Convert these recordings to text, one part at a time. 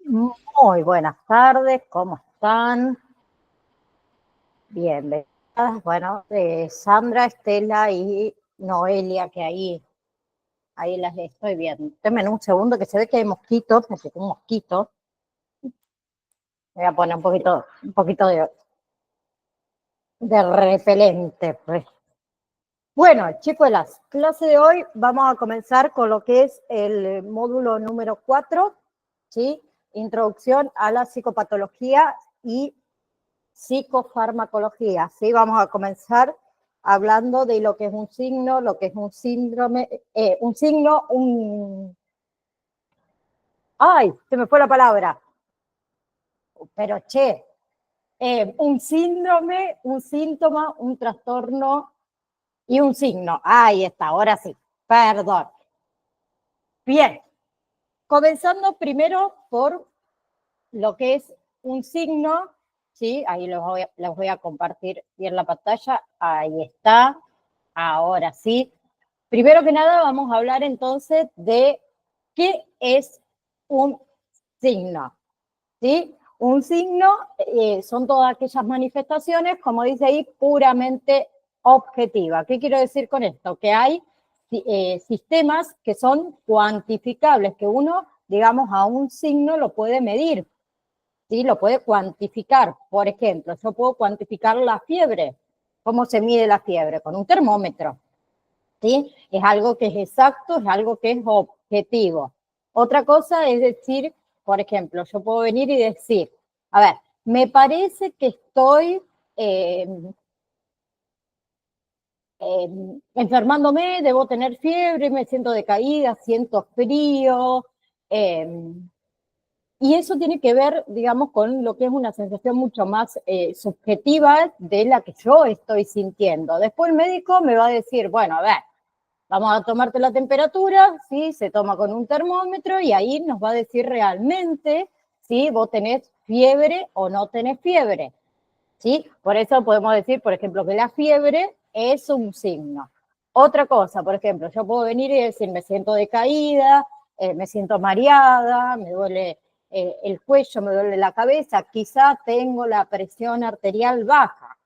Muy buenas tardes, ¿cómo están? Bienvenidas. Bueno, Sandra, Estela y Noelia, que ahí las estoy viendo. Denme un segundo que se ve que hay mosquitos, me picó un mosquito. Voy a poner un poquito de repelente. Pues. Bueno, chicos, la clase de hoy vamos a comenzar con lo que es el módulo número 4, ¿sí? Introducción a la psicopatología y psicofarmacología, ¿sí? Vamos a comenzar hablando de lo que es un signo, lo que es un síndrome, un signo, ¡ay! Se me fue la palabra. Pero, un síndrome, un síntoma, un trastorno y un signo. Ahí está, ahora sí. Perdón. Bien. Comenzando primero por lo que es un signo, ¿sí? Ahí los voy a compartir bien la pantalla. Ahí está. Ahora sí. Primero que nada vamos a hablar entonces de qué es un signo, ¿sí? Un signo son todas aquellas manifestaciones, como dice ahí, puramente objetivas. ¿Qué quiero decir con esto? Que hay sistemas que son cuantificables, que uno, digamos, a un signo lo puede medir, ¿sí? Lo puede cuantificar. Por ejemplo, yo puedo cuantificar la fiebre. ¿Cómo se mide la fiebre? Con un termómetro. ¿Sí? Es algo que es exacto, es algo que es objetivo. Otra cosa es decir, por ejemplo, yo puedo venir y decir, a ver, me parece que estoy eh, eh, enfermándome, debo tener fiebre, me siento decaída, siento frío, eh, y eso tiene que ver, digamos, con lo que es una sensación mucho más subjetiva de la que yo estoy sintiendo. Después el médico me va a decir, bueno, a ver, vamos a tomarte la temperatura, ¿sí? Se toma con un termómetro y ahí nos va a decir realmente si vos tenés fiebre o no tenés fiebre, ¿sí? Por eso podemos decir, por ejemplo, que la fiebre es un signo. Otra cosa, por ejemplo, yo puedo venir y decir, me siento decaída, me siento mareada, me duele el cuello, me duele la cabeza, quizá tengo la presión arterial baja.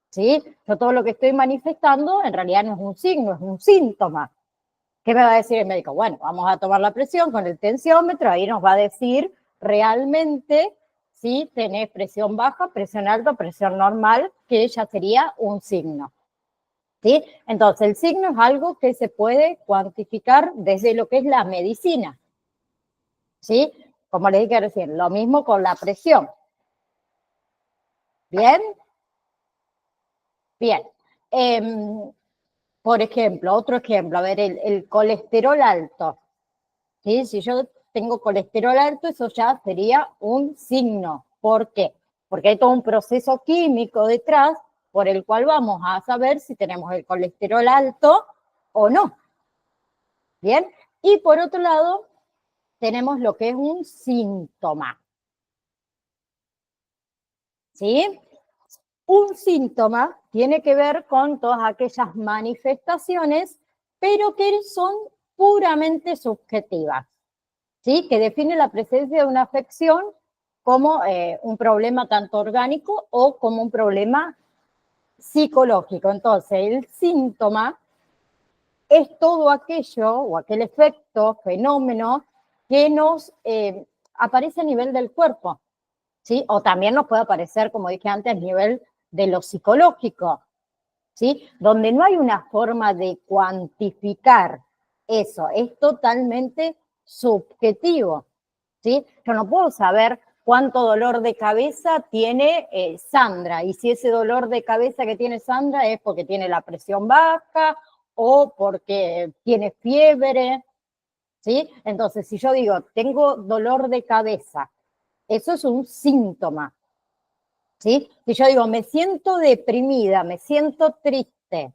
¿Sí? Yo todo lo que estoy manifestando en realidad no es un signo, es un síntoma. ¿Qué me va a decir el médico? Bueno, vamos a tomar la presión con el tensiómetro, ahí nos va a decir realmente si tenés presión baja, presión alta, presión normal, que ya sería un signo. ¿Sí? Entonces, el signo es algo que se puede cuantificar desde lo que es la medicina. ¿Sí? Como les dije recién, lo mismo con la presión. ¿Bien? Bien. Por ejemplo, otro ejemplo, a ver, el colesterol alto. ¿Sí? Si yo tengo colesterol alto, eso ya sería un signo. ¿Por qué? Porque hay todo un proceso químico detrás por el cual vamos a saber si tenemos el colesterol alto o no. ¿Bien? Y por otro lado, tenemos lo que es un síntoma. ¿Sí? Un síntoma tiene que ver con todas aquellas manifestaciones, pero que son puramente subjetivas, ¿sí? Que define la presencia de una afección como un problema tanto orgánico o como un problema psicológico. Entonces, el síntoma es todo aquello o aquel efecto, fenómeno que nos aparece a nivel del cuerpo, ¿sí? O también nos puede aparecer, como dije antes, a nivel de lo psicológico, ¿sí? Donde no hay una forma de cuantificar eso, es totalmente subjetivo, ¿sí? Yo no puedo saber cuánto dolor de cabeza tiene Sandra, y si ese dolor de cabeza que tiene Sandra es porque tiene la presión baja o porque tiene fiebre, ¿sí? Entonces, si yo digo, tengo dolor de cabeza, eso es un síntoma, ¿sí? Si yo digo, me siento deprimida, me siento triste,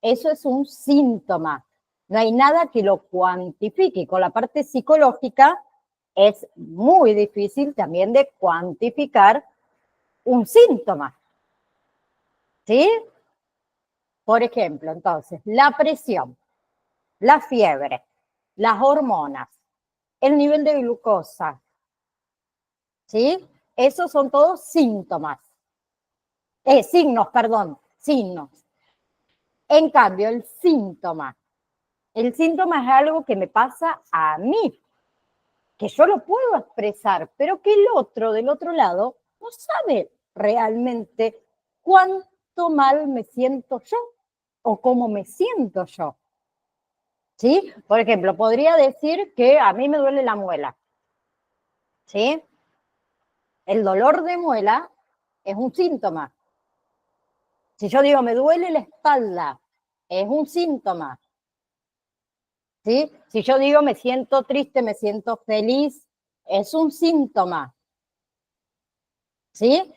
eso es un síntoma. No hay nada que lo cuantifique. Con la parte psicológica es muy difícil también de cuantificar un síntoma, ¿sí? Por ejemplo, entonces, la presión, la fiebre, las hormonas. el nivel de glucosa, ¿sí? Esos son todos síntomas. Signos, perdón, signos. En cambio, el síntoma es algo que me pasa a mí, que yo lo puedo expresar, pero que el otro del otro lado no sabe realmente cuánto mal me siento yo o cómo me siento yo. ¿Sí? Por ejemplo, podría decir que a mí me duele la muela. ¿Sí? El dolor de muela es un síntoma. Si yo digo me duele la espalda, es un síntoma. ¿Sí? Si yo digo me siento triste, me siento feliz, es un síntoma. ¿Sí?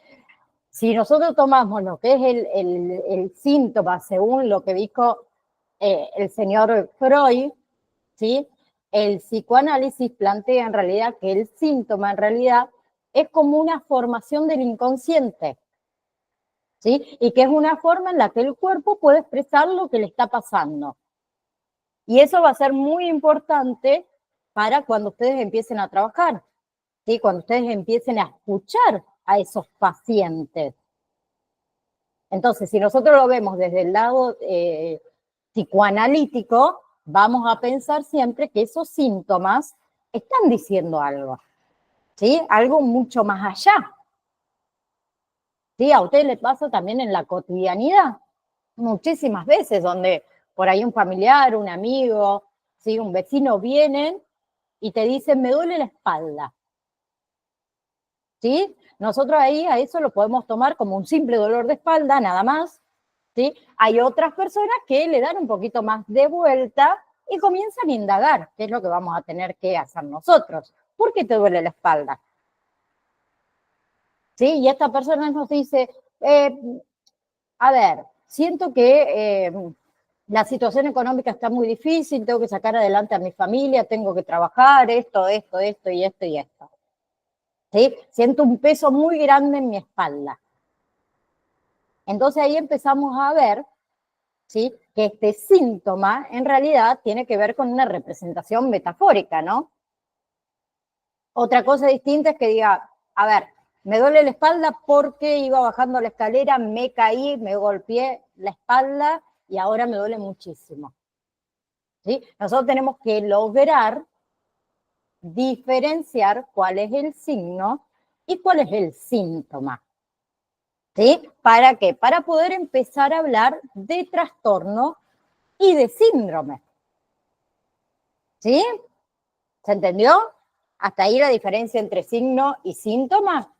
Si nosotros tomamos lo que es el síntoma según lo que dijo el señor Freud, ¿sí? El psicoanálisis plantea en realidad que el síntoma en realidad es como una formación del inconsciente, ¿sí? Y que es una forma en la que el cuerpo puede expresar lo que le está pasando. Y eso va a ser muy importante para cuando ustedes empiecen a trabajar, ¿sí? Cuando ustedes empiecen a escuchar a esos pacientes. Entonces, si nosotros lo vemos desde el lado psicoanalítico, vamos a pensar siempre que esos síntomas están diciendo algo, ¿sí? Algo mucho más allá. ¿Sí? A ustedes les pasa también en la cotidianidad, muchísimas veces, donde por ahí un familiar, un amigo, ¿sí? Un vecino vienen y te dicen, me duele la espalda. ¿Sí? Nosotros ahí a eso lo podemos tomar como un simple dolor de espalda, nada más. ¿Sí? Hay otras personas que le dan un poquito más de vuelta y comienzan a indagar, que es lo que vamos a tener que hacer nosotros. ¿Por qué te duele la espalda? ¿Sí? Y esta persona nos dice, a ver, siento que la situación económica está muy difícil, tengo que sacar adelante a mi familia, tengo que trabajar, esto y esto. ¿Sí? Siento un peso muy grande en mi espalda. Entonces ahí empezamos a ver, ¿sí? Que este síntoma en realidad tiene que ver con una representación metafórica, ¿no? Otra cosa distinta es que diga, a ver, me duele la espalda porque iba bajando la escalera, me caí, me golpeé la espalda y ahora me duele muchísimo. ¿Sí? Nosotros tenemos que lograr diferenciar cuál es el signo y cuál es el síntoma. ¿Sí? ¿Para qué? Para poder empezar a hablar de trastorno y de síndrome. ¿Sí? ¿Se entendió? Hasta ahí la diferencia entre signo y síntoma.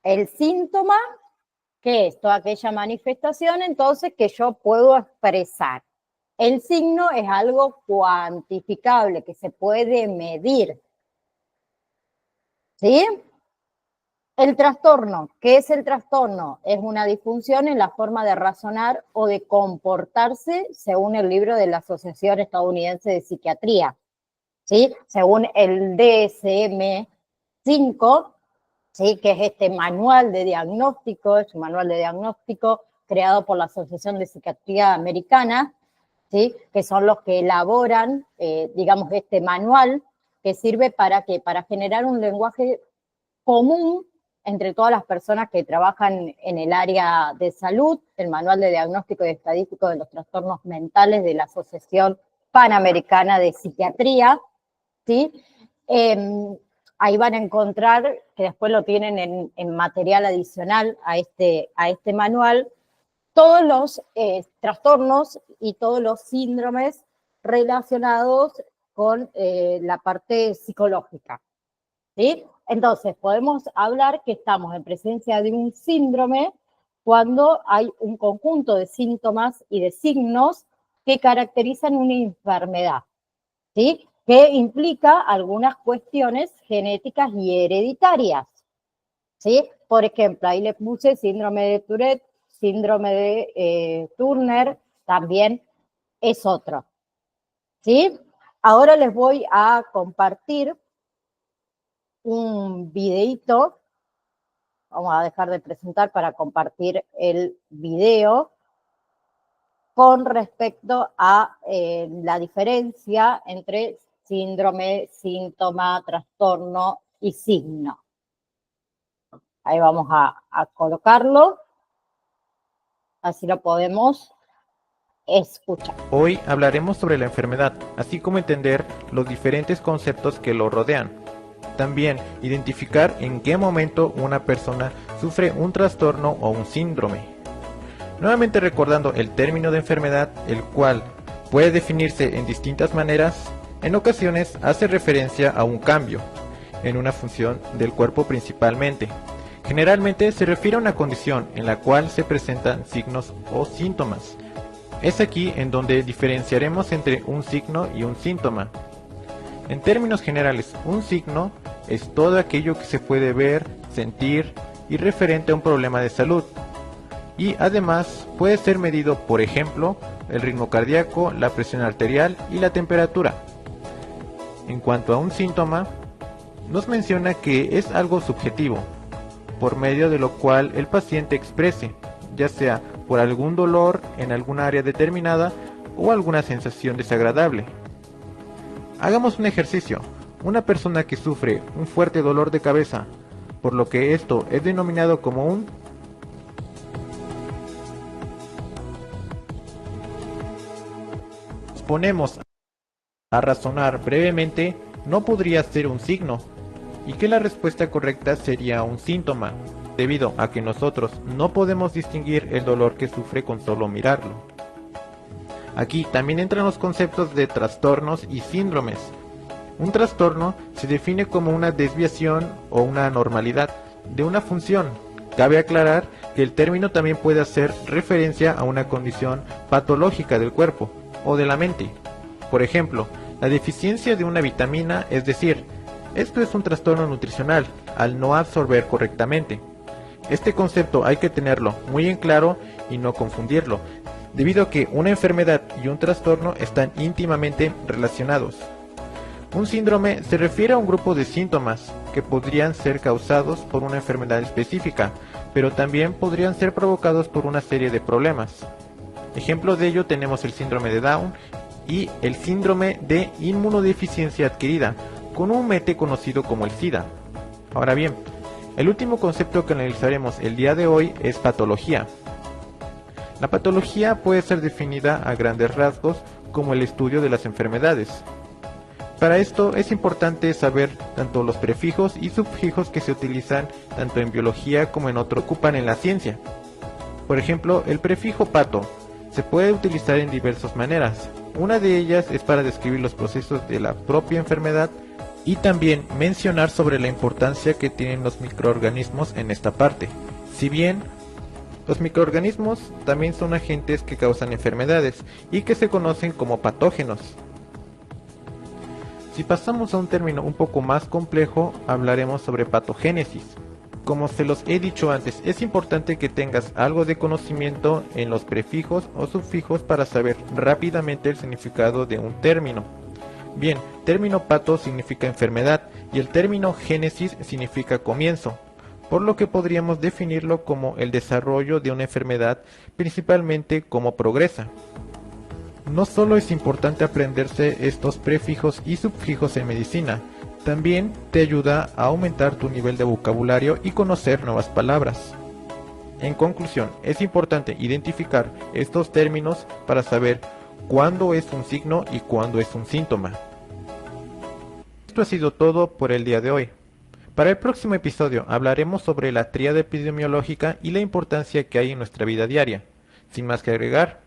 El síntoma, ¿qué es? Toda aquella manifestación, entonces, que yo puedo expresar. El signo es algo cuantificable, que se puede medir. ¿Sí? El trastorno, ¿qué es el trastorno? Es una disfunción en la forma de razonar o de comportarse según el libro de la Asociación Estadounidense de Psiquiatría, ¿sí? Según el DSM-5, ¿sí? Que es este manual de diagnóstico, es un manual de diagnóstico creado por la Asociación de Psiquiatría Americana, ¿sí? Que son los que elaboran, digamos, este manual que sirve para ¿qué? Para generar un lenguaje común entre todas las personas que trabajan en el área de salud, el Manual de Diagnóstico y Estadístico de los Trastornos Mentales de la Asociación Panamericana de Psiquiatría, ¿sí? Ahí van a encontrar, que después lo tienen en material adicional a este manual, todos los trastornos y todos los síndromes relacionados con la parte psicológica, ¿sí? Entonces, podemos hablar que estamos en presencia de un síndrome cuando hay un conjunto de síntomas y de signos que caracterizan una enfermedad, ¿sí? Que implica algunas cuestiones genéticas y hereditarias, ¿sí? Por ejemplo, ahí le puse síndrome de Tourette, síndrome de Turner, también es otro, ¿sí? Ahora les voy a compartir un videito. Vamos a dejar de presentar para compartir el video con respecto a la diferencia entre síndrome, síntoma, trastorno y signo. Ahí vamos a colocarlo, así lo podemos escuchar. Hoy hablaremos sobre la enfermedad, así como entender los diferentes conceptos que lo rodean. También identificar en qué momento una persona sufre un trastorno o un síndrome. Nuevamente recordando el término de enfermedad, el cual puede definirse en distintas maneras, en ocasiones hace referencia a un cambio en una función del cuerpo principalmente. Generalmente se refiere a una condición en la cual se presentan signos o síntomas. Es aquí en donde diferenciaremos entre un signo y un síntoma. En términos generales, un signo es todo aquello que se puede ver, sentir y referente a un problema de salud. Y además puede ser medido, por ejemplo, el ritmo cardíaco, la presión arterial y la temperatura. En cuanto a un síntoma, nos menciona que es algo subjetivo, por medio de lo cual el paciente exprese, ya sea por algún dolor en alguna área determinada o alguna sensación desagradable. Hagamos un ejercicio. Una persona que sufre un fuerte dolor de cabeza, por lo que esto es denominado como un ponemos a razonar brevemente, no podría ser un signo, y que la respuesta correcta sería un síntoma, debido a que nosotros no podemos distinguir el dolor que sufre con solo mirarlo. Aquí también entran los conceptos de trastornos y síndromes. Un trastorno se define como una desviación o una anormalidad de una función. Cabe aclarar que el término también puede hacer referencia a una condición patológica del cuerpo o de la mente. Por ejemplo, la deficiencia de una vitamina, es decir, esto es un trastorno nutricional al no absorber correctamente. Este concepto hay que tenerlo muy en claro y no confundirlo, debido a que una enfermedad y un trastorno están íntimamente relacionados. Un síndrome se refiere a un grupo de síntomas que podrían ser causados por una enfermedad específica, pero también podrían ser provocados por una serie de problemas. Ejemplo de ello tenemos el síndrome de Down y el síndrome de inmunodeficiencia adquirida, comúnmente conocido como el SIDA. Ahora bien, el último concepto que analizaremos el día de hoy es patología. La patología puede ser definida a grandes rasgos como el estudio de las enfermedades. Para esto es importante saber tanto los prefijos y sufijos que se utilizan tanto en biología como en otros ocupan en la ciencia. Por ejemplo, el prefijo pato se puede utilizar en diversas maneras. Una de ellas es para describir los procesos de la propia enfermedad y también mencionar sobre la importancia que tienen los microorganismos en esta parte. Si bien los microorganismos también son agentes que causan enfermedades y que se conocen como patógenos. Si pasamos a un término un poco más complejo, hablaremos sobre patogénesis. Como se los he dicho antes, es importante que tengas algo de conocimiento en los prefijos o sufijos para saber rápidamente el significado de un término. Bien, término pato significa enfermedad y el término génesis significa comienzo, por lo que podríamos definirlo como el desarrollo de una enfermedad, principalmente cómo progresa. No solo es importante aprenderse estos prefijos y sufijos en medicina, también te ayuda a aumentar tu nivel de vocabulario y conocer nuevas palabras. En conclusión, es importante identificar estos términos para saber cuándo es un signo y cuándo es un síntoma. Esto ha sido todo por el día de hoy. Para el próximo episodio hablaremos sobre la tríada epidemiológica y la importancia que hay en nuestra vida diaria. Sin más que agregar,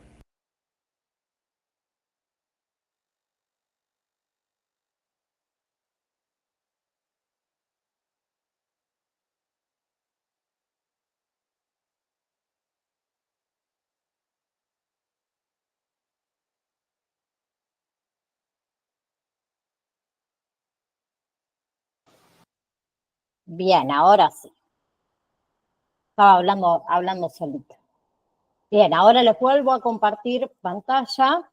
Bien, ahora sí. Estaba hablando solito. Bien, ahora les vuelvo a compartir pantalla.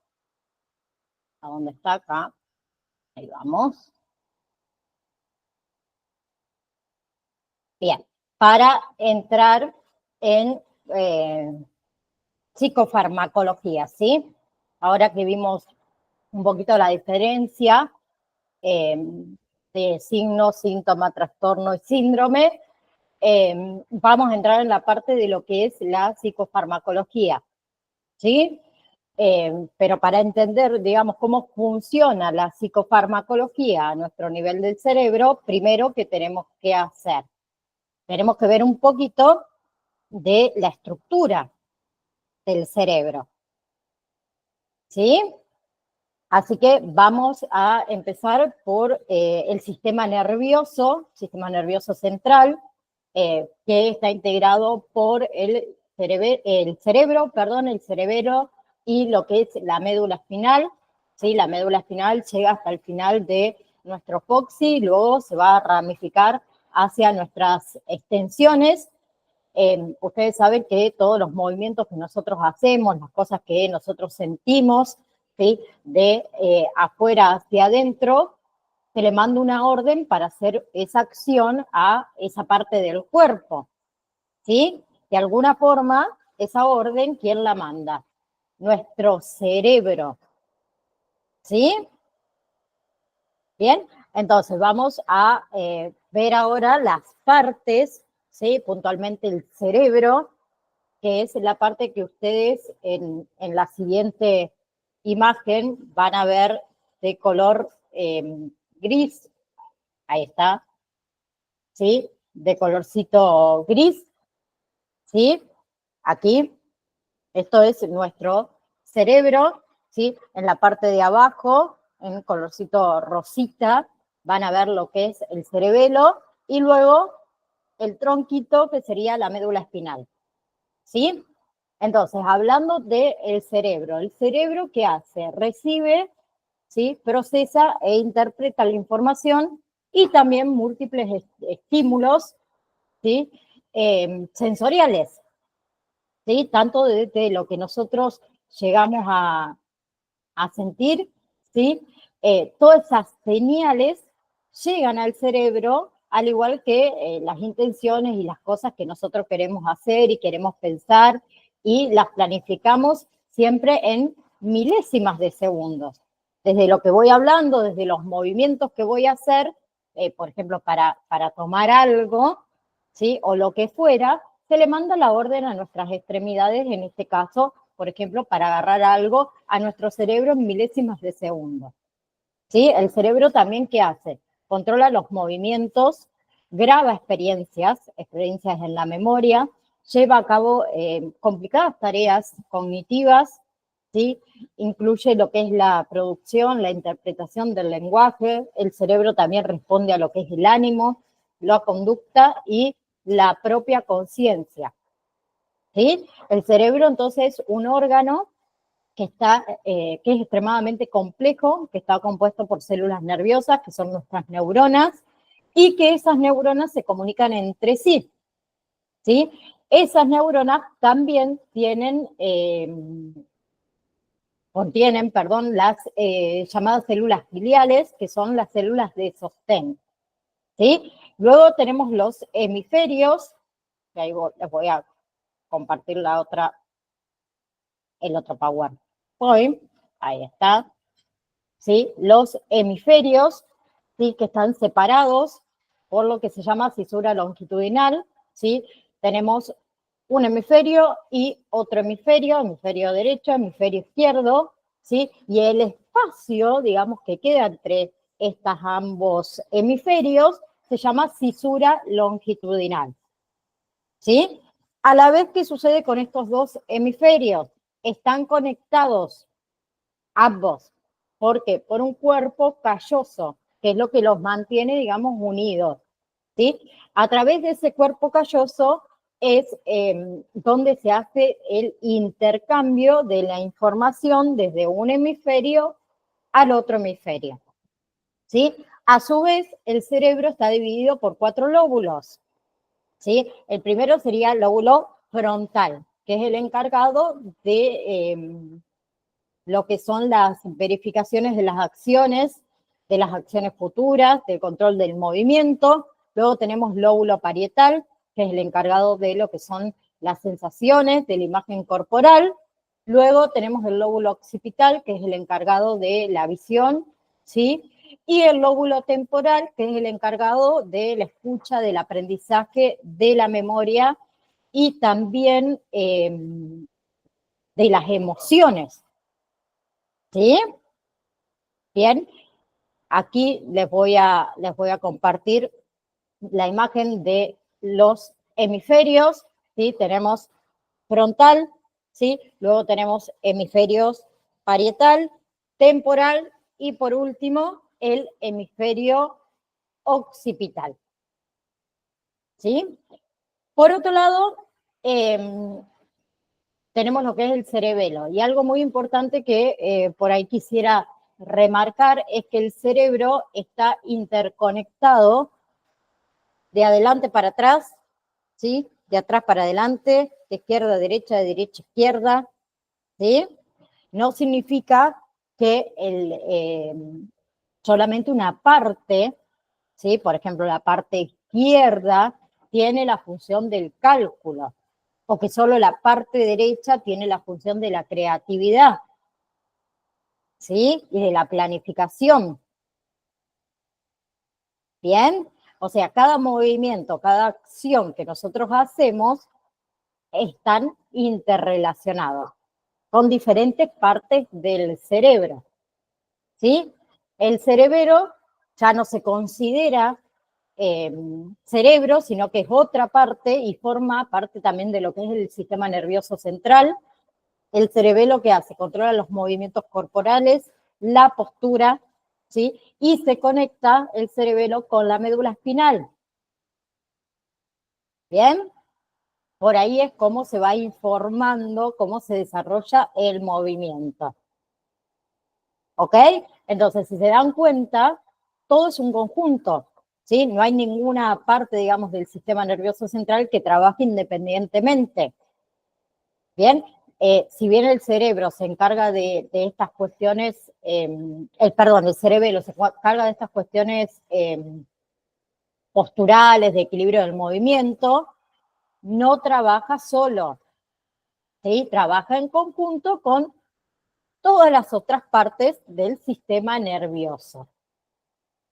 ¿A dónde está acá? Ahí vamos. Bien, para entrar en psicofarmacología, ¿sí? Ahora que vimos un poquito la diferencia de signo, síntoma, trastorno y síndrome, vamos a entrar en la parte de lo que es la psicofarmacología, ¿sí? Pero para entender, digamos, cómo funciona la psicofarmacología a nuestro nivel del cerebro, primero, ¿qué tenemos que hacer? Tenemos que ver un poquito de la estructura del cerebro, ¿sí? Así que vamos a empezar por el sistema nervioso central, que está integrado por el cerebro y lo que es la médula espinal, ¿sí? La médula espinal llega hasta el final de nuestro coxis, y luego se va a ramificar hacia nuestras extensiones. Ustedes saben que todos los movimientos que nosotros hacemos, las cosas que nosotros sentimos, ¿sí? De afuera hacia adentro, se le manda una orden para hacer esa acción a esa parte del cuerpo, ¿sí? De alguna forma, esa orden, ¿quién la manda? Nuestro cerebro, ¿sí? Bien, entonces vamos a ver ahora las partes, ¿sí? Puntualmente el cerebro, que es la parte que ustedes en la siguiente imagen van a ver de color gris. Ahí está, ¿sí? De colorcito gris, ¿sí? Aquí, esto es nuestro cerebro, ¿sí? En la parte de abajo, en colorcito rosita, van a ver lo que es el cerebelo y luego el tronquito que sería la médula espinal, ¿sí? Entonces, hablando del cerebro, ¿el cerebro qué hace? Recibe, ¿sí? Procesa e interpreta la información y también múltiples estímulos, ¿sí? Sensoriales, ¿sí? Tanto de lo que nosotros llegamos a sentir, ¿sí? Todas esas señales llegan al cerebro, al igual que las intenciones y las cosas que nosotros queremos hacer y queremos pensar, y las planificamos siempre en milésimas de segundos. Desde lo que voy hablando, desde los movimientos que voy a hacer, por ejemplo, para tomar algo, ¿sí? O lo que fuera, se le manda la orden a nuestras extremidades, en este caso, por ejemplo, para agarrar algo a nuestro cerebro en milésimas de segundo, ¿sí? El cerebro también, ¿qué hace? Controla los movimientos, graba experiencias en la memoria, lleva a cabo complicadas tareas cognitivas, ¿sí? Incluye lo que es la producción, la interpretación del lenguaje. El cerebro también responde a lo que es el ánimo, la conducta y la propia conciencia, ¿sí? El cerebro, entonces, es un órgano que es extremadamente complejo, que está compuesto por células nerviosas, que son nuestras neuronas, y que esas neuronas se comunican entre sí, ¿sí? Esas neuronas también contienen, las llamadas células gliales, que son las células de sostén, ¿sí? Luego tenemos los hemisferios, que ahí les voy a compartir el otro PowerPoint, ahí está, ¿sí? Los hemisferios, ¿sí? Que están separados por lo que se llama fisura longitudinal, ¿sí? Tenemos un hemisferio y otro hemisferio derecho, hemisferio izquierdo, ¿sí? Y el espacio, digamos, que queda entre estos ambos hemisferios se llama fisura longitudinal, ¿sí? A la vez, ¿qué sucede con estos dos hemisferios? Están conectados ambos. ¿Por qué? Por un cuerpo calloso, que es lo que los mantiene, digamos, unidos, ¿sí? A través de ese cuerpo calloso es donde se hace el intercambio de la información desde un hemisferio al otro hemisferio, ¿sí? A su vez, el cerebro está dividido por 4 lóbulos, ¿sí? El primero sería el lóbulo frontal, que es el encargado de lo que son las verificaciones de las acciones futuras, del control del movimiento. Luego tenemos lóbulo parietal, que es el encargado de lo que son las sensaciones, de la imagen corporal. Luego tenemos el lóbulo occipital, que es el encargado de la visión, ¿sí? y el lóbulo temporal, que es el encargado de la escucha, del aprendizaje, de la memoria y también de las emociones. ¿Sí? Bien, aquí les voy a compartir la imagen de los hemisferios, ¿sí? Tenemos frontal, ¿sí? Luego tenemos hemisferios parietal, temporal y por último el hemisferio occipital, ¿sí? Por otro lado, tenemos lo que es el cerebelo y algo muy importante que por ahí quisiera remarcar es que el cerebro está interconectado de adelante para atrás, ¿sí? De atrás para adelante, de izquierda a derecha, de derecha a izquierda, ¿sí? No significa que solamente una parte, ¿sí? Por ejemplo, la parte izquierda tiene la función del cálculo, o que solo la parte derecha tiene la función de la creatividad, ¿sí? Y de la planificación. ¿Bien? O sea, cada movimiento, cada acción que nosotros hacemos están interrelacionados con diferentes partes del cerebro, ¿sí? El cerebro ya no se considera cerebro, sino que es otra parte y forma parte también de lo que es el sistema nervioso central. El cerebelo, ¿qué hace? Controla los movimientos corporales, la postura, ¿sí? Y se conecta el cerebelo con la médula espinal. ¿Bien? Por ahí es cómo se va informando, cómo se desarrolla el movimiento. ¿Ok? Entonces, si se dan cuenta, todo es un conjunto, ¿sí? No hay ninguna parte, digamos, del sistema nervioso central que trabaje independientemente. ¿Bien? Si bien el cerebro se encarga de estas cuestiones, el cerebelo se encarga de estas cuestiones posturales, de equilibrio del movimiento, no trabaja solo, ¿sí? Trabaja en conjunto con todas las otras partes del sistema nervioso,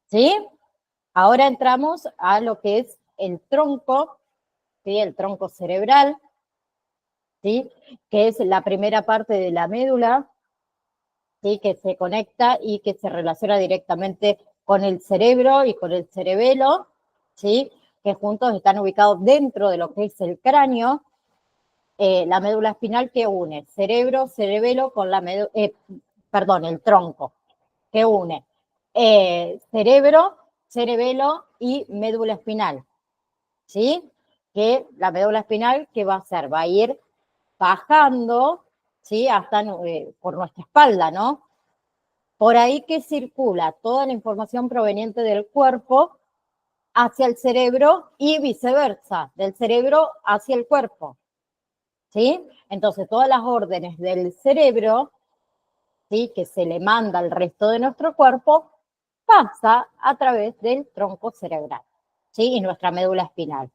¿sí? Ahora entramos a lo que es el tronco, ¿sí? El tronco cerebral, ¿sí? Que es la primera parte de la médula, ¿sí? Que se conecta y que se relaciona directamente con el cerebro y con el cerebelo, ¿sí? Que juntos están ubicados dentro de lo que es el cráneo, la médula espinal que une cerebro, cerebelo con la médula, el tronco, que une cerebro, cerebelo y médula espinal, ¿sí? Que la médula espinal, ¿qué va a hacer? Va a ir bajando, ¿sí? Hasta por nuestra espalda, ¿no? Por ahí que circula toda la información proveniente del cuerpo hacia el cerebro y viceversa, del cerebro hacia el cuerpo, ¿sí? Entonces, todas las órdenes del cerebro, ¿sí? Que se le manda al resto de nuestro cuerpo, pasa a través del tronco cerebral, ¿sí? Y nuestra médula espinal.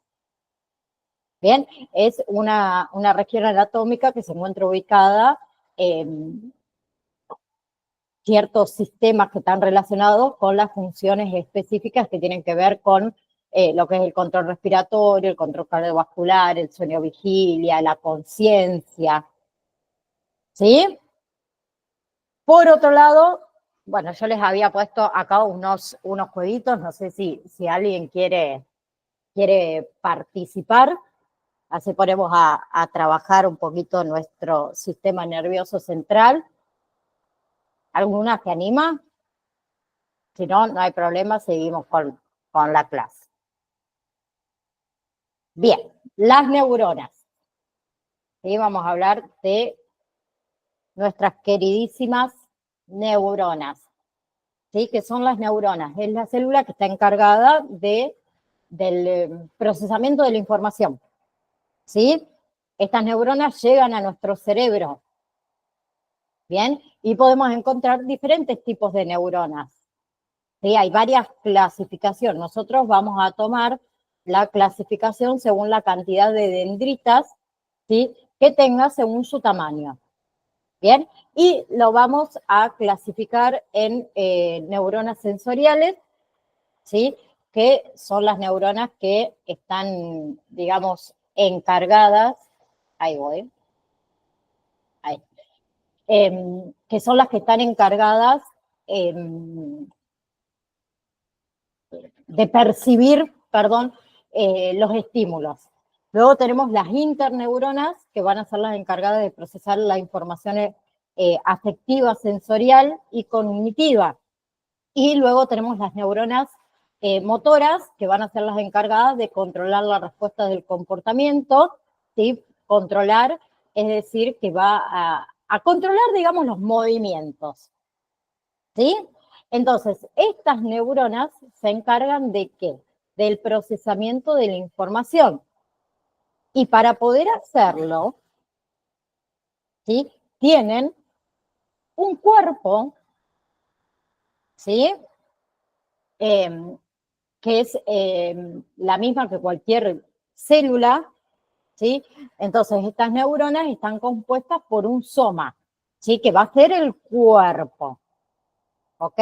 Bien, es una región anatómica que se encuentra ubicada en ciertos sistemas que están relacionados con las funciones específicas que tienen que ver con lo que es el control respiratorio, el control cardiovascular, el sueño vigilia, la conciencia, ¿sí? Por otro lado, bueno, yo les había puesto acá unos jueguitos, no sé si alguien quiere participar, así ponemos a trabajar un poquito nuestro sistema nervioso central. ¿Alguna se anima? Si no, no hay problema, seguimos con la clase. Bien, las neuronas. ¿Sí? Vamos a hablar de nuestras queridísimas neuronas. ¿Sí? ¿Qué son las neuronas? Es la célula que está encargada del procesamiento de la información. ¿Sí? Estas neuronas llegan a nuestro cerebro. Bien, y podemos encontrar diferentes tipos de neuronas. ¿Sí? Hay varias clasificaciones. Nosotros vamos a tomar la clasificación según la cantidad de dendritas, ¿sí? Que tenga según su tamaño. Bien, y lo vamos a clasificar en neuronas sensoriales, ¿sí? Que son las neuronas que están, digamos, encargadas, ahí voy, ahí, que son las que están encargadas de percibir, perdón, los estímulos. Luego tenemos las interneuronas, que van a ser las encargadas de procesar la información afectiva, sensorial y cognitiva. Y luego tenemos las neuronas motoras, que van a ser las encargadas de controlar la respuesta del comportamiento, ¿sí? Controlar, es decir, que va a controlar, digamos, los movimientos, ¿sí? Entonces, estas neuronas se encargan ¿de qué? Del procesamiento de la información. Y para poder hacerlo, ¿sí? Tienen un cuerpo, ¿sí? Que es la misma que cualquier célula, ¿sí? Entonces, estas neuronas están compuestas por un soma, ¿sí? Que va a ser el cuerpo, ¿ok?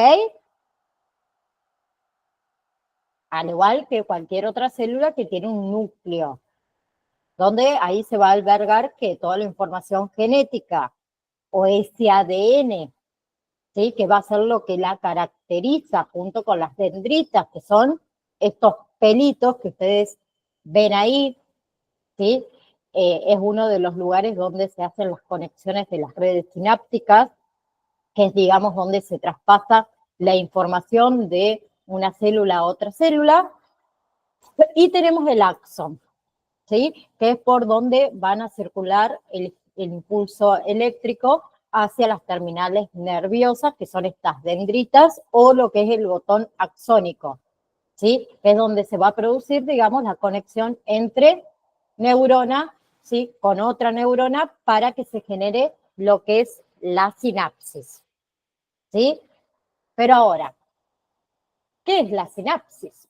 Al igual que cualquier otra célula que tiene un núcleo, donde ahí se va a albergar que toda la información genética o ese ADN, ¿sí? Que va a ser lo que la caracteriza junto con las dendritas, que son estos pelitos que ustedes ven ahí, ¿sí? Es uno de los lugares donde se hacen las conexiones de las redes sinápticas, que es, digamos, donde se traspasa la información de una célula a otra célula. Y tenemos el axón, ¿sí? Que es por donde van a circular el impulso eléctrico hacia las terminales nerviosas, que son estas dendritas, o lo que es el botón axónico, ¿sí? Que es donde se va a producir, digamos, la conexión entre neurona, ¿sí? Con otra neurona para que se genere lo que es la sinapsis, ¿sí? Pero ahora, ¿qué es la sinapsis?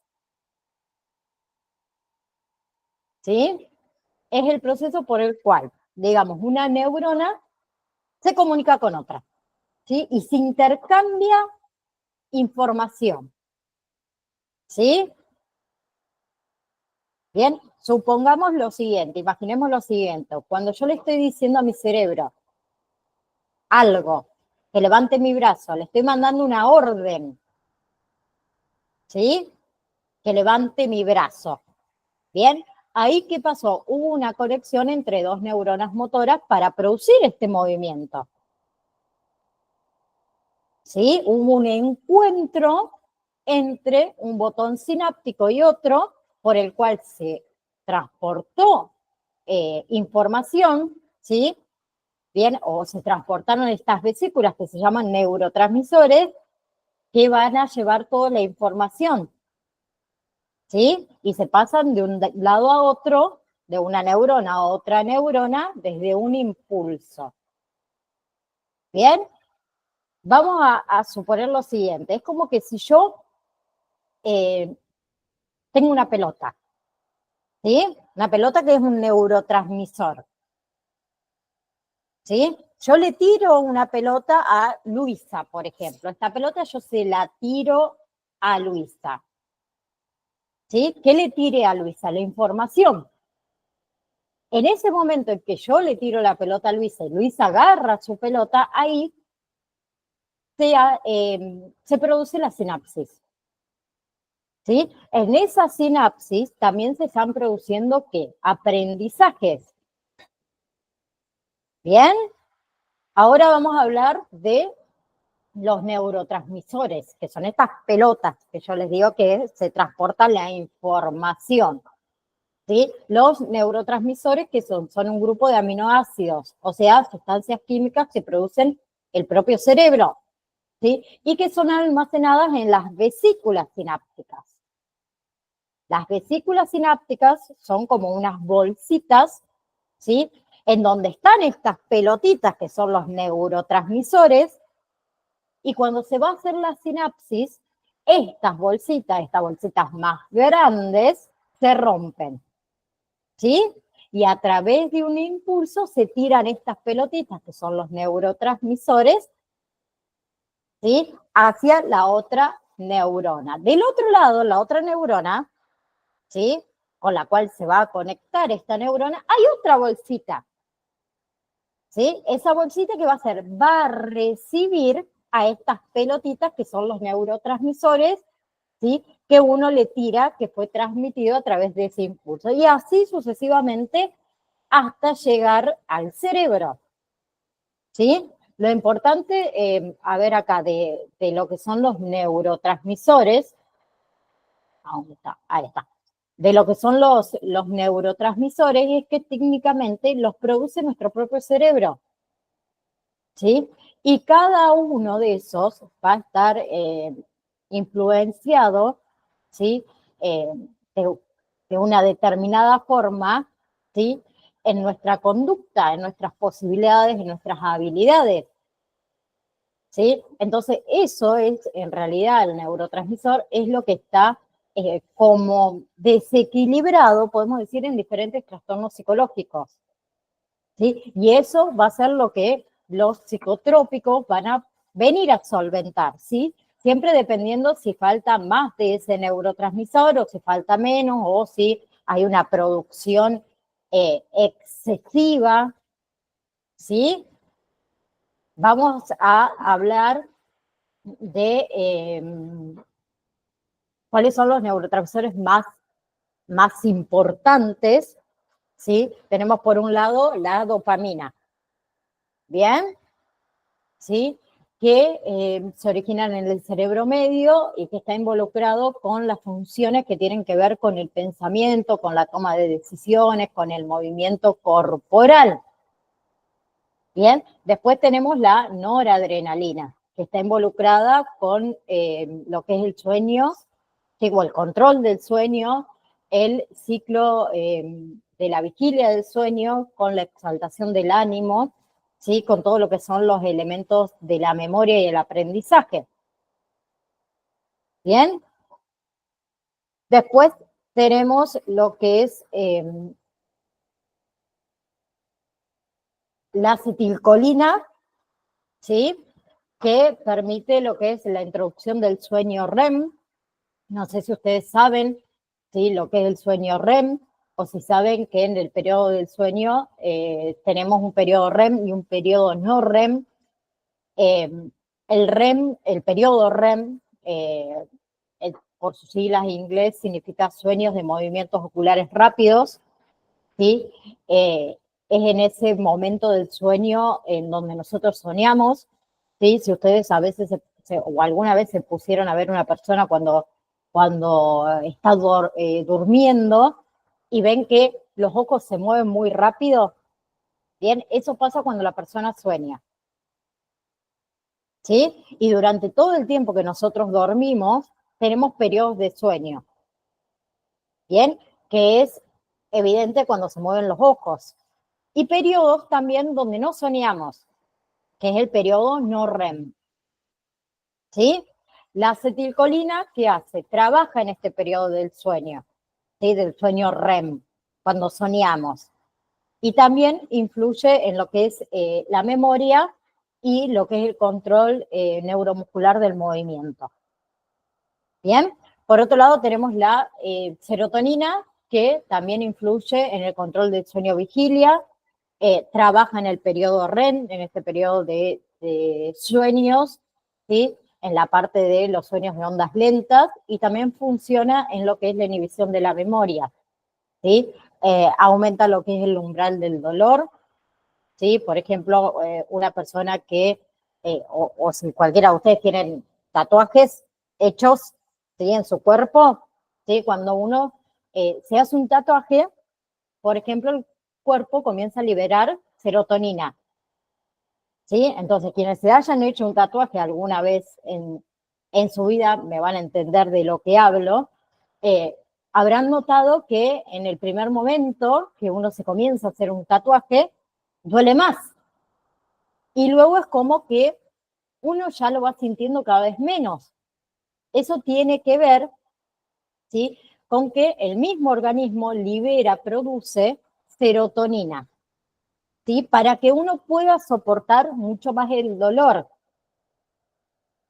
¿Sí? Es el proceso por el cual, digamos, una neurona se comunica con otra, ¿sí? Y se intercambia información, ¿sí? Bien, supongamos lo siguiente, imaginemos lo siguiente, cuando yo le estoy diciendo a mi cerebro algo, que levante mi brazo, le estoy mandando una orden, ¿sí? Que levante mi brazo, ¿bien? Ahí, ¿qué pasó? Hubo una conexión entre dos neuronas motoras para producir este movimiento, ¿sí? Hubo un encuentro entre un botón sináptico y otro, por el cual se transportó información, ¿sí? Bien, o se transportaron estas vesículas que se llaman neurotransmisores, que van a llevar toda la información, ¿sí? Y se pasan de un lado a otro, de una neurona a otra neurona, desde un impulso. ¿Bien? Vamos a suponer lo siguiente, es como que si yo tengo una pelota, ¿sí? Una pelota que es un neurotransmisor, ¿sí? Yo le tiro una pelota a Luisa, por ejemplo. Esta pelota yo se la tiro a Luisa, ¿sí? ¿Qué le tire a Luisa? La información. En ese momento en que yo le tiro la pelota a Luisa y Luisa agarra su pelota, ahí se produce la sinapsis, ¿sí? En esa sinapsis también se están produciendo, ¿qué? Aprendizajes. ¿Bien? Ahora vamos a hablar de los neurotransmisores, que son estas pelotas que yo les digo que se transporta la información, ¿sí? Los neurotransmisores que son un grupo de aminoácidos, o sea, sustancias químicas que producen el propio cerebro, ¿sí? Y que son almacenadas en las vesículas sinápticas. Las vesículas sinápticas son como unas bolsitas, ¿sí? En donde están estas pelotitas que son los neurotransmisores, y cuando se va a hacer la sinapsis, estas bolsitas más grandes, se rompen, ¿sí? Y a través de un impulso se tiran estas pelotitas, que son los neurotransmisores, ¿sí?, hacia la otra neurona. Del otro lado, la otra neurona, ¿sí?, con la cual se va a conectar esta neurona, hay otra bolsita, ¿sí? Esa bolsita que va a hacer, va a recibir a estas pelotitas que son los neurotransmisores, ¿sí?, que uno le tira, que fue transmitido a través de ese impulso. Y así sucesivamente hasta llegar al cerebro, ¿sí? Lo importante, a ver acá, de lo que son los neurotransmisores, ¿dónde está? Ahí está. De lo que son los neurotransmisores es que técnicamente los produce nuestro propio cerebro, ¿sí? Y cada uno de esos va a estar influenciado, ¿sí?, de una determinada forma, ¿sí?, en nuestra conducta, en nuestras posibilidades, en nuestras habilidades, ¿sí? Entonces, eso es, en realidad, el neurotransmisor es lo que está como desequilibrado, podemos decir, en diferentes trastornos psicológicos, ¿sí? Y eso va a ser lo que los psicotrópicos van a venir a solventar, ¿sí? Siempre dependiendo si falta más de ese neurotransmisor o si falta menos o si hay una producción excesiva, ¿sí? Vamos a hablar de cuáles son los neurotransmisores más importantes, ¿sí? Tenemos por un lado la dopamina, ¿bien? ¿Sí? Que se originan en el cerebro medio y que está involucrado con las funciones que tienen que ver con el pensamiento, con la toma de decisiones, con el movimiento corporal. Bien, después tenemos la noradrenalina, que está involucrada con lo que es el sueño, o el control del sueño, el ciclo de la vigilia del sueño, con la exaltación del ánimo, ¿sí?, con todo lo que son los elementos de la memoria y el aprendizaje. Bien. Después tenemos lo que es la acetilcolina, ¿sí?, que permite lo que es la introducción del sueño REM. No sé si ustedes saben, ¿sí?, lo que es el sueño REM, o si saben que en el periodo del sueño tenemos un periodo REM y un periodo no REM. El REM, el periodo REM, por sus siglas en inglés, significa sueños de movimientos oculares rápidos, ¿sí? Es en ese momento del sueño en donde nosotros soñamos, ¿sí? Si ustedes a veces o alguna vez se pusieron a ver una persona cuando está durmiendo y ven que los ojos se mueven muy rápido, bien, eso pasa cuando la persona sueña, ¿sí? Y durante todo el tiempo que nosotros dormimos, tenemos periodos de sueño, ¿bien? Que es evidente cuando se mueven los ojos. Y periodos también donde no soñamos, que es el periodo no REM, ¿sí? La acetilcolina, ¿qué hace? Trabaja en este periodo del sueño, ¿sí?, del sueño REM, cuando soñamos. Y también influye en lo que es la memoria y lo que es el control neuromuscular del movimiento. Bien, por otro lado tenemos la serotonina, que también influye en el control del sueño-vigilia, trabaja en el periodo REM, en este periodo de sueños, ¿sí?, en la parte de los sueños de ondas lentas, y también funciona en lo que es la inhibición de la memoria, ¿sí? Aumenta lo que es el umbral del dolor, ¿sí? Por ejemplo, una persona que, o si cualquiera de ustedes tienen tatuajes hechos, ¿sí?, en su cuerpo, ¿sí? Cuando uno se hace un tatuaje, por ejemplo, el cuerpo comienza a liberar serotonina, ¿sí? Entonces, quienes se hayan hecho un tatuaje alguna vez en su vida, me van a entender de lo que hablo, habrán notado que en el primer momento que uno se comienza a hacer un tatuaje, duele más. Y luego es como que uno ya lo va sintiendo cada vez menos. Eso tiene que ver, ¿sí?, con que el mismo organismo produce serotonina, ¿sí? Para que uno pueda soportar mucho más el dolor,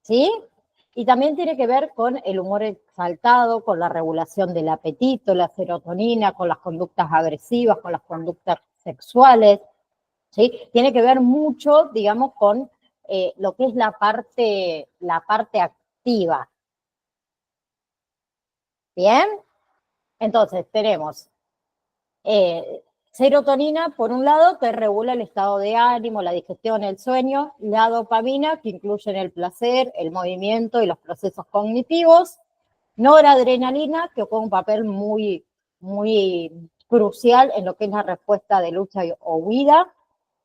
¿sí? Y también tiene que ver con el humor exaltado, con la regulación del apetito, la serotonina, con las conductas agresivas, con las conductas sexuales, ¿sí? Tiene que ver mucho, digamos, con lo que es la parte activa. ¿Bien? Entonces, tenemos serotonina, por un lado, que regula el estado de ánimo, la digestión, el sueño, la dopamina, que incluye el placer, el movimiento y los procesos cognitivos, noradrenalina, que juega un papel muy, muy crucial en lo que es la respuesta de lucha o huida,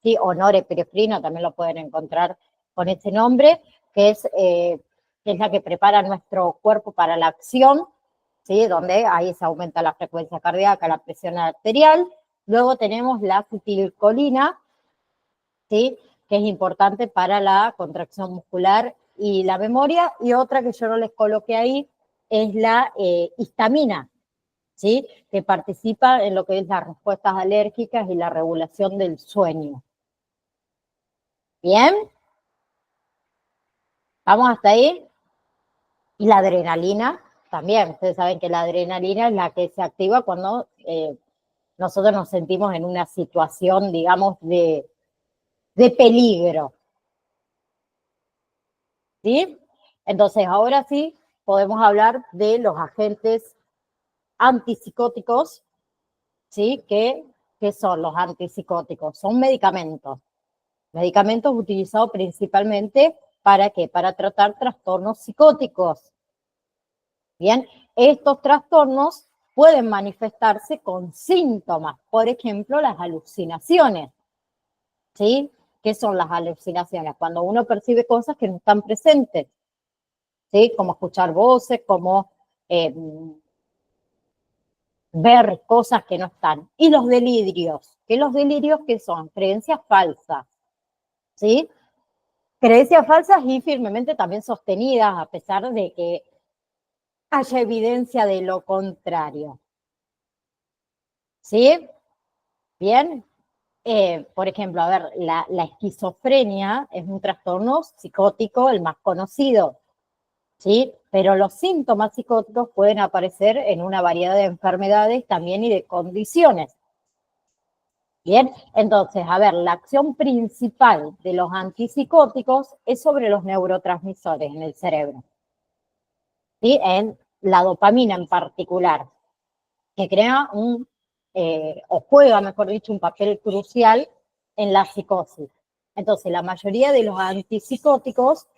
¿sí? O norepinefrina, también lo pueden encontrar con ese nombre, que es la que prepara nuestro cuerpo para la acción, ¿sí? Donde ahí se aumenta la frecuencia cardíaca, la presión arterial. Luego tenemos la acetilcolina, ¿sí? Que es importante para la contracción muscular y la memoria. Y otra que yo no les coloqué ahí es la histamina, ¿sí? Que participa en lo que es las respuestas alérgicas y la regulación del sueño. ¿Bien? ¿Vamos hasta ahí? Y la adrenalina también. Ustedes saben que la adrenalina es la que se activa cuando nosotros nos sentimos en una situación, digamos, de peligro. ¿Sí? Entonces, ahora sí podemos hablar de los agentes antipsicóticos, ¿sí? ¿Qué son los antipsicóticos? Son medicamentos. Medicamentos utilizados principalmente ¿para qué? Para tratar trastornos psicóticos. Bien, estos trastornos pueden manifestarse con síntomas, por ejemplo, las alucinaciones, ¿sí? ¿Qué son las alucinaciones? Cuando uno percibe cosas que no están presentes, ¿sí? Como escuchar voces, como ver cosas que no están. Y los delirios, ¿qué los delirios qué son? Creencias falsas, ¿sí? Creencias falsas y firmemente también sostenidas, a pesar de que haya evidencia de lo contrario. ¿Sí? Bien. Por ejemplo, a ver, la esquizofrenia es un trastorno psicótico el más conocido, ¿sí? Pero los síntomas psicóticos pueden aparecer en una variedad de enfermedades también y de condiciones. Bien, entonces, a ver, la acción principal de los antipsicóticos es sobre los neurotransmisores en el cerebro, ¿sí? En la dopamina en particular, que crea o juega, mejor dicho, un papel crucial en la psicosis. Entonces, la mayoría de los antipsicóticos,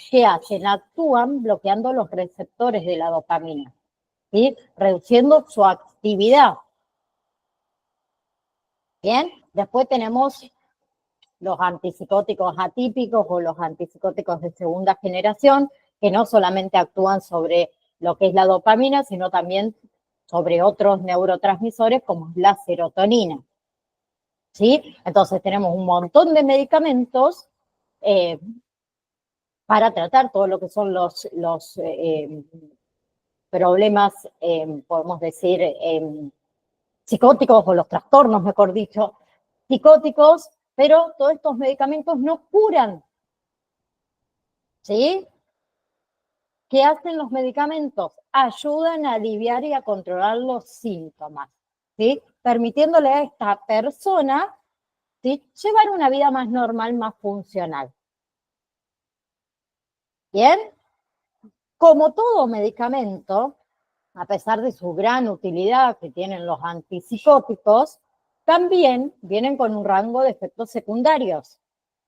¿qué hacen? Actúan bloqueando los receptores de la dopamina, ¿sí? Reduciendo su actividad. Bien, después tenemos los antipsicóticos atípicos o los antipsicóticos de segunda generación, que no solamente actúan sobre lo que es la dopamina, sino también sobre otros neurotransmisores como es la serotonina. ¿Sí? Entonces tenemos un montón de medicamentos para tratar todo lo que son los problemas, podemos decir, psicóticos o los trastornos, mejor dicho, psicóticos, pero todos estos medicamentos no curan. ¿Sí? ¿Qué hacen los medicamentos? Ayudan a aliviar y a controlar los síntomas, ¿sí? Permitiéndole a esta persona, ¿sí?, llevar una vida más normal, más funcional. ¿Bien? Como todo medicamento, a pesar de su gran utilidad que tienen los antipsicóticos, también vienen con un rango de efectos secundarios,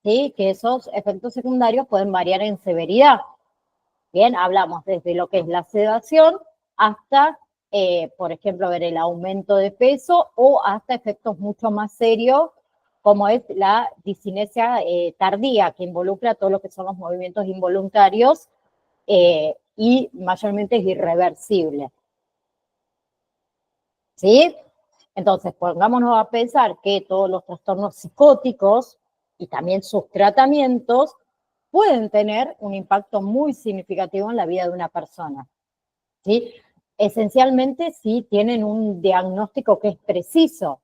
¿sí? Que esos efectos secundarios pueden variar en severidad. Bien, hablamos desde lo que es la sedación hasta, por ejemplo, ver el aumento de peso o hasta efectos mucho más serios, como es la discinesia tardía, que involucra todo lo que son los movimientos involuntarios y mayormente es irreversible. ¿Sí? Entonces, pongámonos a pensar que todos los trastornos psicóticos y también sus tratamientos pueden tener un impacto muy significativo en la vida de una persona, ¿sí? Esencialmente, si tienen un diagnóstico que es preciso,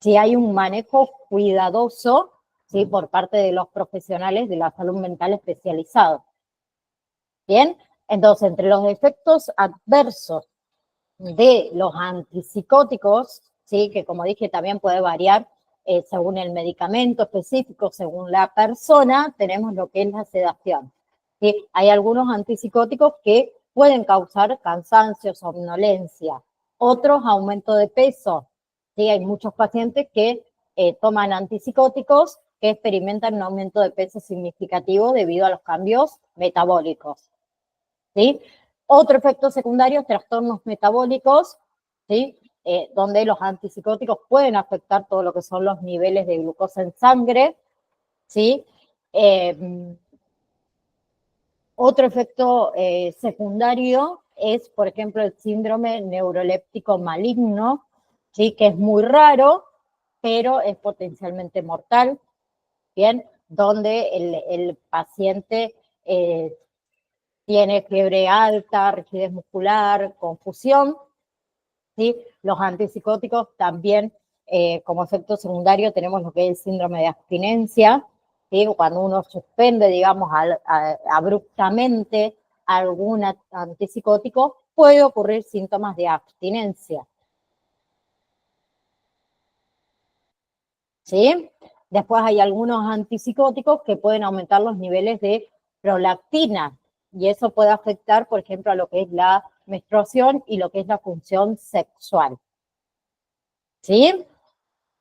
si hay un manejo cuidadoso, ¿sí? Por parte de los profesionales de la salud mental especializados. Bien, entonces entre los efectos adversos de los antipsicóticos, ¿sí? Que como dije también puede variar según el medicamento específico, según la persona, tenemos lo que es la sedación. ¿Sí? Hay algunos antipsicóticos que pueden causar cansancio, somnolencia, otros aumento de peso. ¿Sí? Hay muchos pacientes que toman antipsicóticos que experimentan un aumento de peso significativo debido a los cambios metabólicos. ¿Sí? Otro efecto secundario, trastornos metabólicos, ¿sí? Donde los antipsicóticos pueden afectar todo lo que son los niveles de glucosa en sangre, ¿sí? Otro efecto secundario es, por ejemplo, el síndrome neuroléptico maligno, ¿sí? Que es muy raro, pero es potencialmente mortal, ¿bien? Donde el paciente tiene fiebre alta, rigidez muscular, confusión, ¿sí? Los antipsicóticos también, como efecto secundario, tenemos lo que es el síndrome de abstinencia, ¿sí? Cuando uno suspende, digamos, abruptamente algún antipsicótico, puede ocurrir síntomas de abstinencia. ¿Sí? Después hay algunos antipsicóticos que pueden aumentar los niveles de prolactina y eso puede afectar, por ejemplo, a lo que es la menstruación y lo que es la función sexual. ¿Sí?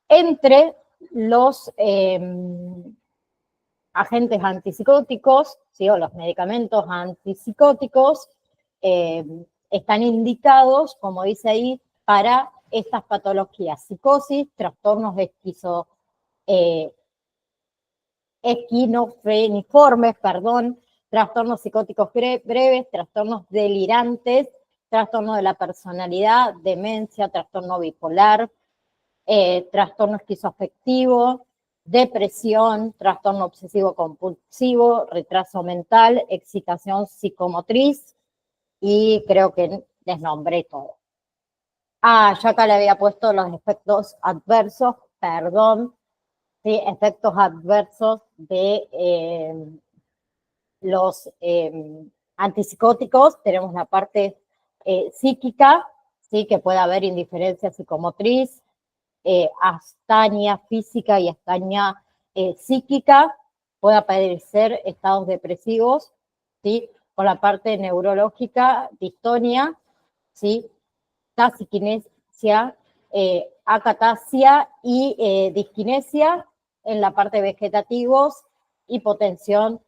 Entre los agentes antipsicóticos, ¿sí? O los medicamentos antipsicóticos, están indicados, como dice ahí, para estas patologías: psicosis, trastornos esquizofreniformes, trastornos psicóticos breves, trastornos delirantes, trastorno de la personalidad, demencia, trastorno bipolar, trastorno esquizoafectivo, depresión, trastorno obsesivo-compulsivo, retraso mental, excitación psicomotriz, y creo que les nombré todo. Yo acá le había puesto los efectos adversos, perdón, ¿sí? Efectos adversos de los antipsicóticos. Tenemos la parte psíquica, ¿sí? Que puede haber indiferencia psicomotriz, astania física y astania psíquica, puede aparecer estados depresivos, ¿sí? Por la parte neurológica, distonia, ¿sí? Tasiquinesia, acatasia y disquinesia. En la parte vegetativos, hipotensión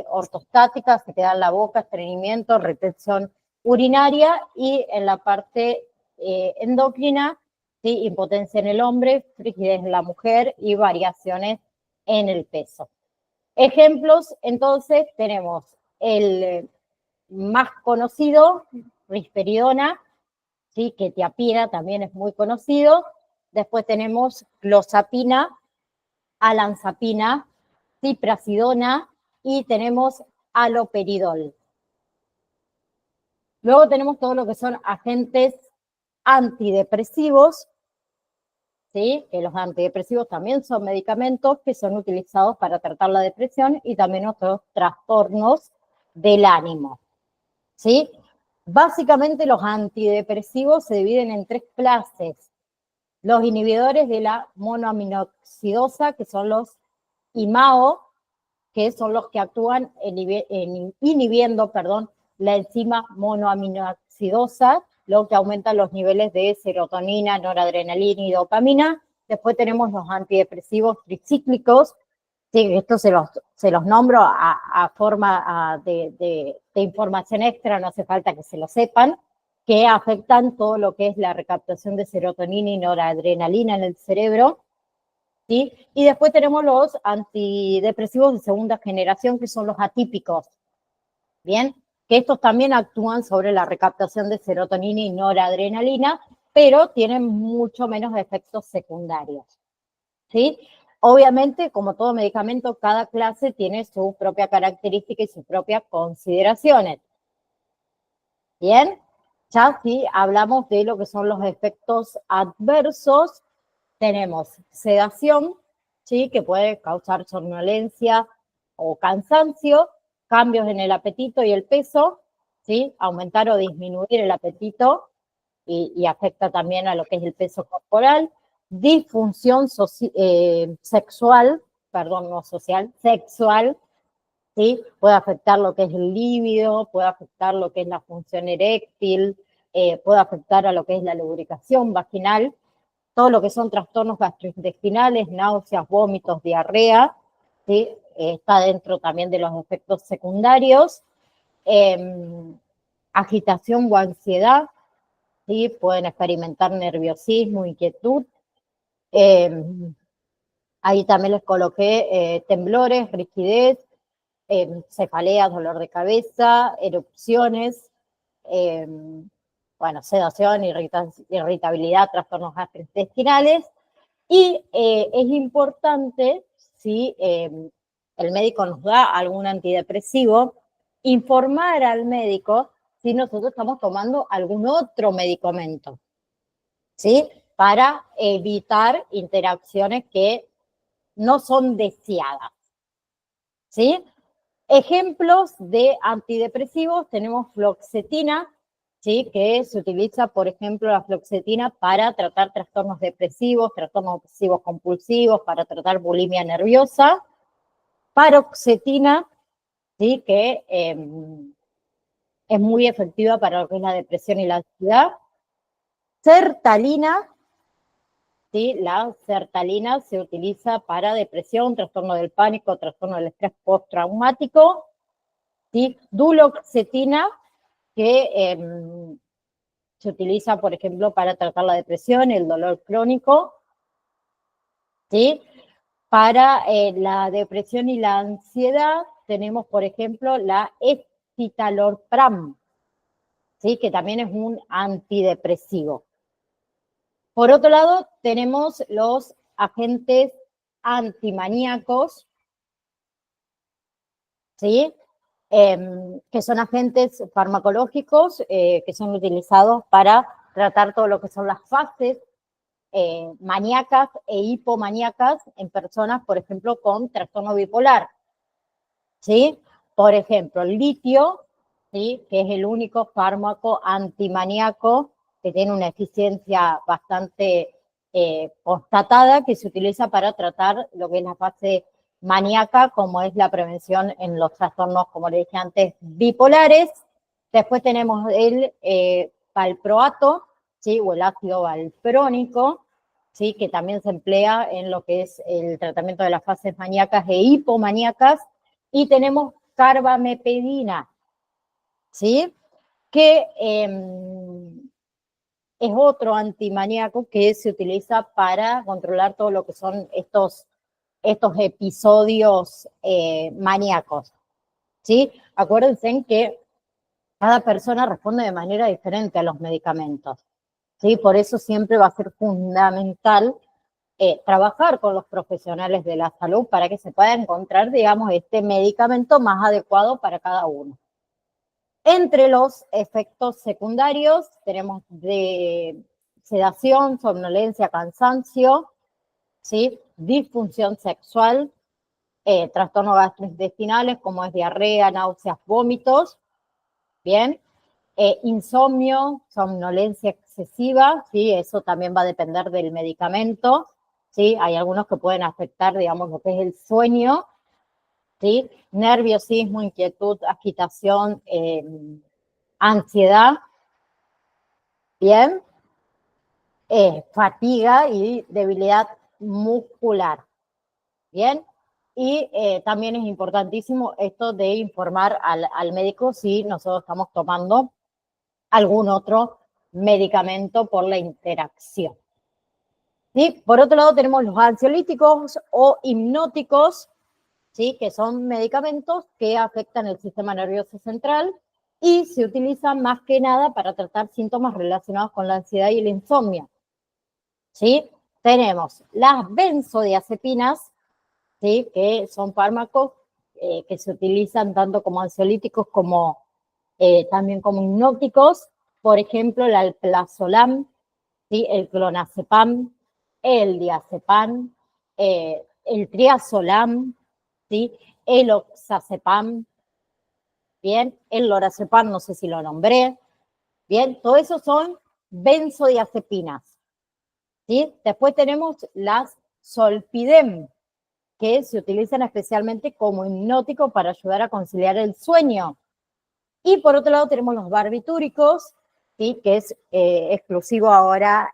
ortostática, se queda en la boca, estreñimiento, retención urinaria, y en la parte endocrina, ¿sí? Impotencia en el hombre, frigidez en la mujer y variaciones en el peso. Ejemplos, entonces, tenemos el más conocido, risperidona, ¿sí? Quetiapina también es muy conocido. Después tenemos clozapina, alanzapina, ciprasidona y tenemos haloperidol. Luego tenemos todo lo que son agentes antidepresivos, ¿sí? Que los antidepresivos también son medicamentos que son utilizados para tratar la depresión y también otros trastornos del ánimo, ¿sí? Básicamente los antidepresivos se dividen en tres clases: los inhibidores de la monoaminoxidosa, que son los IMAO, que son los que actúan inhibiendo la enzima monoaminoxidosa, lo que aumenta los niveles de serotonina, noradrenalina y dopamina. Después tenemos los antidepresivos tricíclicos, sí, esto se los nombro a forma de información extra, no hace falta que se lo sepan, que afectan todo lo que es la recaptación de serotonina y noradrenalina en el cerebro, ¿sí? Y después tenemos los antidepresivos de segunda generación, que son los atípicos, ¿bien? Que estos también actúan sobre la recaptación de serotonina y noradrenalina, pero tienen mucho menos efectos secundarios, ¿sí? Obviamente, como todo medicamento, cada clase tiene su propia característica y sus propias consideraciones. Bien, ya sí hablamos de lo que son los efectos adversos, tenemos sedación, ¿sí? Que puede causar somnolencia o cansancio, cambios en el apetito y el peso, ¿sí? Aumentar o disminuir el apetito y afecta también a lo que es el peso corporal, disfunción sexual, perdón, no social, sexual, ¿sí? Puede afectar lo que es el líbido, puede afectar lo que es la función eréctil, puede afectar a lo que es la lubricación vaginal, todo lo que son trastornos gastrointestinales, náuseas, vómitos, diarrea, ¿sí? Está dentro también de los efectos secundarios, agitación o ansiedad, ¿sí? Pueden experimentar nerviosismo, inquietud. Ahí también les coloqué temblores, rigidez, cefaleas, dolor de cabeza, erupciones, bueno, sedación, irritabilidad, trastornos gastrointestinales. Y es importante, si el médico nos da algún antidepresivo, informar al médico si nosotros estamos tomando algún otro medicamento, ¿sí? Para evitar interacciones que no son deseadas, ¿sí? Ejemplos de antidepresivos, tenemos fluoxetina, ¿sí? Que se utiliza, por ejemplo, la fluoxetina para tratar trastornos depresivos, trastornos obsesivos compulsivos, para tratar bulimia nerviosa. Paroxetina, ¿sí? Que es muy efectiva para lo que es la depresión y la ansiedad. Sertalina, ¿sí? La sertalina se utiliza para depresión, trastorno del pánico, trastorno del estrés postraumático. ¿Sí? Duloxetina, que se utiliza, por ejemplo, para tratar la depresión, el dolor crónico, ¿sí? Para la depresión y la ansiedad tenemos, por ejemplo, la escitalopram, ¿sí? Que también es un antidepresivo. Por otro lado, tenemos los agentes antimaníacos, ¿sí? Que son agentes farmacológicos que son utilizados para tratar todo lo que son las fases maníacas e hipomaníacas en personas, por ejemplo, con trastorno bipolar, ¿sí? Por ejemplo, el litio, ¿sí? Que es el único fármaco antimaníaco que tiene una eficiencia bastante constatada, que se utiliza para tratar lo que es la fase maníaca, como es la prevención en los trastornos, como le dije antes, bipolares. Después tenemos el valproato, ¿sí? O el ácido valprónico, ¿sí? Que también se emplea en lo que es el tratamiento de las fases maníacas e hipomaníacas. Y tenemos carbamepedina, ¿sí? Que es otro antimaníaco que se utiliza para controlar todo lo que son estos episodios maníacos, ¿sí? Acuérdense que cada persona responde de manera diferente a los medicamentos, ¿sí? Por eso siempre va a ser fundamental trabajar con los profesionales de la salud para que se pueda encontrar, digamos, este medicamento más adecuado para cada uno. Entre los efectos secundarios tenemos de sedación, somnolencia, cansancio, ¿sí? Disfunción sexual, trastornos gastrointestinales como es diarrea, náuseas, vómitos, ¿bien? Insomnio, somnolencia excesiva, ¿sí? Eso también va a depender del medicamento, ¿sí? Hay algunos que pueden afectar, digamos, lo que es el sueño, ¿sí? Nerviosismo, inquietud, agitación, ansiedad, ¿bien? Fatiga y debilidad muscular, ¿bien? Y también es importantísimo esto de informar al médico si nosotros estamos tomando algún otro medicamento por la interacción. ¿Sí? Por otro lado tenemos los ansiolíticos o hipnóticos, ¿sí? Que son medicamentos que afectan el sistema nervioso central y se utilizan más que nada para tratar síntomas relacionados con la ansiedad y el insomnio, ¿sí? Tenemos las benzodiazepinas, ¿sí? Que son fármacos que se utilizan tanto como ansiolíticos como también como hipnóticos, por ejemplo, el alprazolam, ¿sí? El clonazepam, el diazepam, el triazolam, ¿sí? El oxazepam, bien, el lorazepam, no sé si lo nombré, bien, todo eso son benzodiazepinas, ¿sí? Después tenemos las zolpidem, que se utilizan especialmente como hipnótico para ayudar a conciliar el sueño. Y por otro lado tenemos los barbitúricos, ¿sí? Que es exclusivo ahora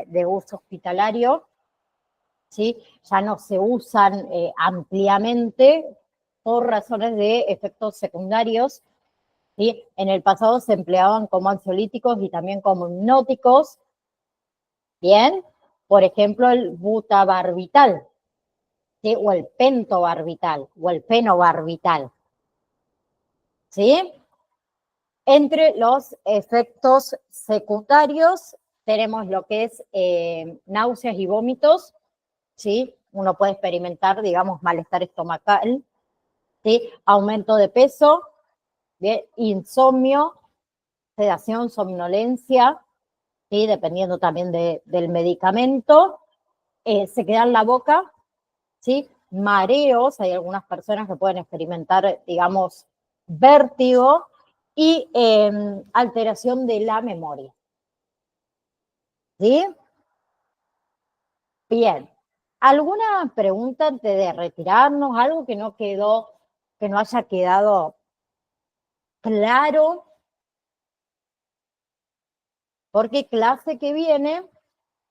de uso hospitalario, ¿sí? Ya no se usan ampliamente por razones de efectos secundarios, ¿sí? En el pasado se empleaban como ansiolíticos y también como hipnóticos, ¿bien? Por ejemplo, el butabarbital, ¿sí? O el pentobarbital, o el fenobarbital, ¿sí? Entre los efectos secundarios tenemos lo que es náuseas y vómitos, ¿sí? Uno puede experimentar, digamos, malestar estomacal, ¿sí? Aumento de peso, ¿bien? Insomnio, sedación, somnolencia, ¿sí? Dependiendo también del medicamento. Se queda en la boca, ¿sí? Mareos, hay algunas personas que pueden experimentar, digamos, vértigo y alteración de la memoria. ¿Sí? Bien. ¿Alguna pregunta antes de retirarnos? ¿Algo que no quedó, que no haya quedado claro? Porque clase que viene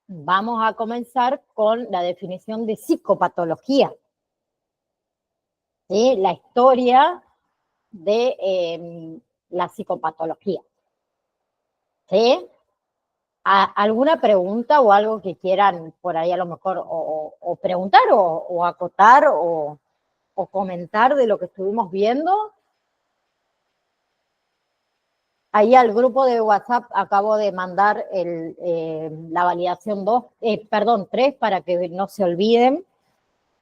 vamos a comenzar con la definición de psicopatología. ¿Sí? La historia de la psicopatología. ¿Sí? ¿Alguna pregunta o algo que quieran por ahí a lo mejor o preguntar o acotar o comentar de lo que estuvimos viendo? Ahí al grupo de WhatsApp acabo de mandar la validación 3 para que no se olviden,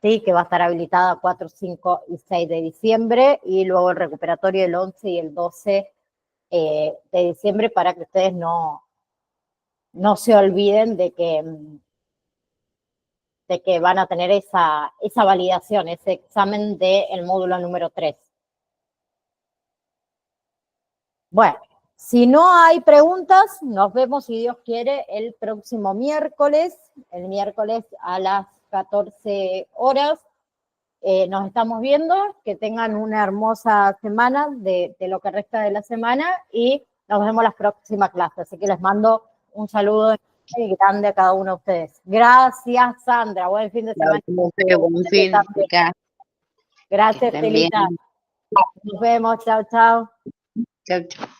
¿sí? Que va a estar habilitada 4, 5 y 6 de diciembre y luego el recuperatorio el 11 y el 12 de diciembre para que ustedes no se olviden de que van a tener esa validación, ese examen del módulo número 3. Bueno, si no hay preguntas, nos vemos, si Dios quiere, el próximo miércoles, el miércoles a las 14 horas. Nos estamos viendo, que tengan una hermosa semana de lo que resta de la semana y nos vemos en las próximas clases. Así que les mando un saludo grande a cada uno de ustedes. Gracias, Sandra. Buen fin de semana. Buen fin. Gracias, Celita. Nos vemos. Chao, chao. Chao, chao.